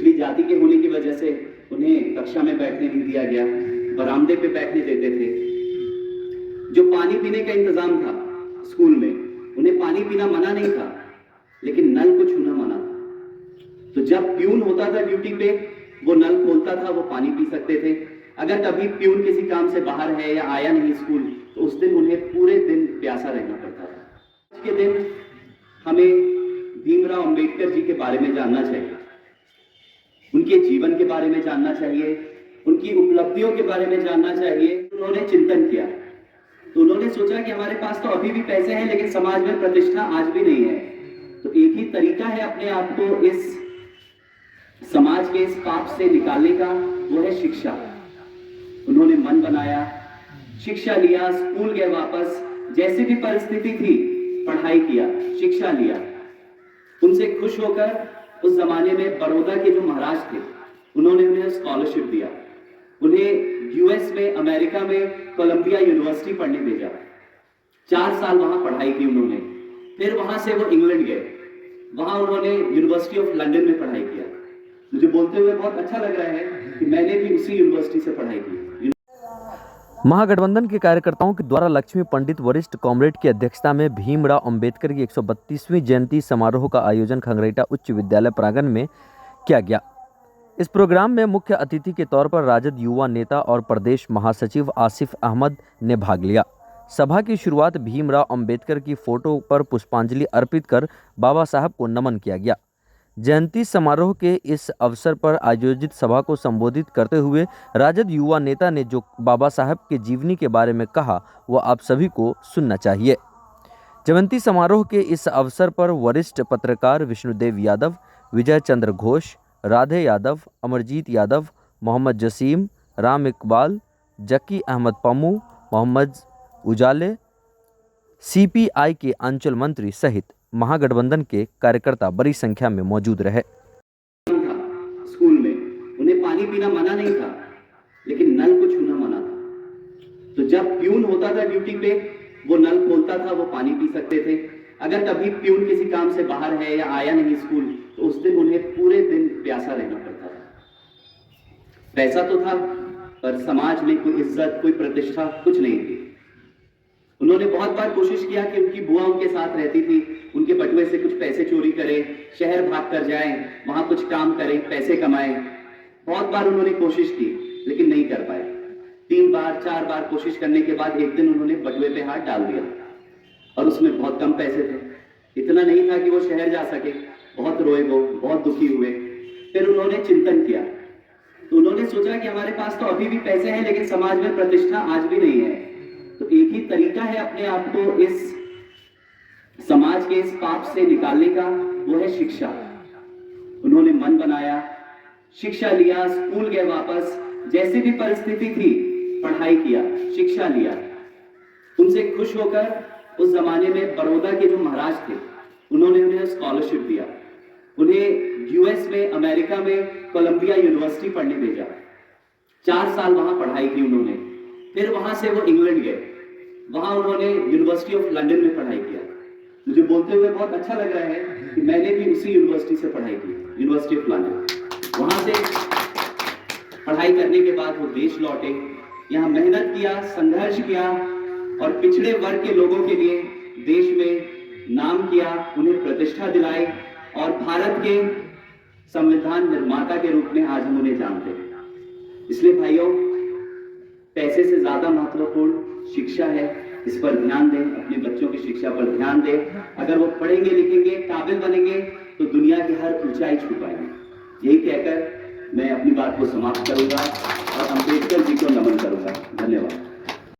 पिछड़ी जाति के होने की वजह से उन्हें कक्षा में बैठने नहीं दिया गया, बरामदे पे बैठने देते थे। जो पानी पीने का इंतजाम था स्कूल में, उन्हें पानी पीना मना नहीं था, लेकिन नल को छूना मना था। तो जब प्यून होता था ड्यूटी पे, वो नल खोलता था, वो पानी पी सकते थे। अगर कभी प्यून किसी काम से बाहर है या आया नहीं स्कूल, तो उस दिन उन्हें पूरे दिन प्यासा रहना पड़ता था। आज के दिन हमें भीमराव अंबेडकर जी के बारे में जानना चाहिए, उनके जीवन के बारे में जानना चाहिए, उनकी उपलब्धियों के बारे में जानना चाहिए। उन्होंने चिंतन किया, तो उन्होंने सोचा कि हमारे पास तो अभी भी पैसे हैं, लेकिन समाज में प्रतिष्ठा आज भी नहीं है। तो एक ही तरीका है अपने आप को इस समाज के इस पाप से निकालने का, वो है शिक्षा। उन्होंने मन बनाया, शिक्षा लिया, स्कूल गए वापस, जैसी भी परिस्थिति थी पढ़ाई किया, शिक्षा लिया। उनसे खुश होकर उस जमाने में बड़ौदा के जो महाराज थे, उन्होंने उन्हें स्कॉलरशिप दिया। उन्हें यूएस में, अमेरिका में कोलंबिया यूनिवर्सिटी पढ़ने भेजा। 4 साल वहां पढ़ाई की उन्होंने। फिर वहां से वो इंग्लैंड गए, वहां उन्होंने यूनिवर्सिटी ऑफ लंदन में पढ़ाई किया। मुझे बोलते हुए बहुत अच्छा लग रहा है कि मैंने भी उसी यूनिवर्सिटी से पढ़ाई की। महागठबंधन के कार्यकर्ताओं के द्वारा लक्ष्मी पंडित वरिष्ठ कॉमरेड की अध्यक्षता में भीमराव अंबेडकर की 132वीं जयंती समारोह का आयोजन खंगरेटा उच्च विद्यालय प्रांगण में किया गया। इस प्रोग्राम में मुख्य अतिथि के तौर पर राजद युवा नेता और प्रदेश महासचिव आसिफ अहमद ने भाग लिया। सभा की शुरुआत भीमराव अंबेडकर की फोटो पर पुष्पांजलि अर्पित कर बाबा साहब को नमन किया गया। जयंती समारोह के इस अवसर पर आयोजित सभा को संबोधित करते हुए राजद युवा नेता ने जो बाबा साहब के जीवनी के बारे में कहा, वह आप सभी को सुनना चाहिए। जयंती समारोह के इस अवसर पर वरिष्ठ पत्रकार विष्णुदेव यादव, विजय चंद्र घोष, राधे यादव, अमरजीत यादव, मोहम्मद जसीम, राम इकबाल, जकी अहमद पम्मू, मोहम्मद उजाले, सीपीआई के अंचल मंत्री सहित महागठबंधन के कार्यकर्ता बड़ी संख्या में मौजूद रहे। स्कूल में उन्हें पानी पीना मना नहीं था, लेकिन नल को छूना मना था। तो जब प्यून होता था ड्यूटी पे, वो नल खोलता था, वो पानी पी सकते थे। अगर कभी प्यून किसी काम से बाहर है या आया नहीं स्कूल, तो उस दिन उन्हें पूरे दिन प्यासा रहना पड़ता था। पैसा तो था, पर समाज में कोई इज्जत, कोई प्रतिष्ठा कुछ नहीं थी। उन्होंने बहुत बार कोशिश किया कि उनकी बुआ उनके साथ रहती थी, उनके बटुए से कुछ पैसे चोरी करें, शहर भाग कर जाएं, वहां कुछ काम करें, पैसे कमाएं। बहुत बार उन्होंने कोशिश की, लेकिन नहीं कर पाए। 3 बार 4 बार कोशिश करने के बाद एक दिन उन्होंने बटुए पे हाथ डाल दिया, और उसमें बहुत कम पैसे थे। इतना नहीं था कि वो शहर जा सके। बहुत रोए, वो बहुत दुखी हुए। फिर उन्होंने चिंतन किया, तो उन्होंने सोचा कि हमारे पास तो अभी भी पैसे हैं, लेकिन समाज में प्रतिष्ठा आज भी नहीं है। तो एक ही तरीका है अपने आप को इस समाज के इस पाप से निकालने का, वो है शिक्षा। उन्होंने मन बनाया, शिक्षा लिया, स्कूल गए वापस, जैसी भी परिस्थिति थी पढ़ाई किया, शिक्षा लिया। उनसे खुश होकर उस जमाने में बड़ौदा के जो महाराज थे, उन्होंने उन्हें स्कॉलरशिप दिया। उन्हें यूएस में, अमेरिका में कोलंबिया यूनिवर्सिटी पढ़ने भेजा। 4 साल वहां पढ़ाई की उन्होंने। फिर वहां से वो इंग्लैंड गए, वहां उन्होंने यूनिवर्सिटी ऑफ लंदन में पढ़ाई किया। मुझे बोलते हुए बहुत अच्छा लग रहा है कि मैंने भी उसी यूनिवर्सिटी से पढ़ाई की, यूनिवर्सिटी ऑफ लंदन। वहां से पढ़ाई करने के बाद वो देश लौटे, यहाँ मेहनत किया, संघर्ष किया, और पिछड़े वर्ग के लोगों के लिए देश में नाम किया, उन्हें प्रतिष्ठा दिलाई, और भारत के संविधान निर्माता के रूप में आज हम उन्हें जानते हैं। इसलिए भाइयों, पैसे से ज्यादा महत्वपूर्ण शिक्षा है। इस पर ध्यान दें, अपने बच्चों की शिक्षा पर ध्यान दें। अगर वो पढ़ेंगे, लिखेंगे, काबिल बनेंगे, तो दुनिया की हर ऊंचाई छू पाएंगे। यही कहकर मैं अपनी बात को समाप्त करूंगा और अंबेडकर जी को नमन करूंगा। धन्यवाद।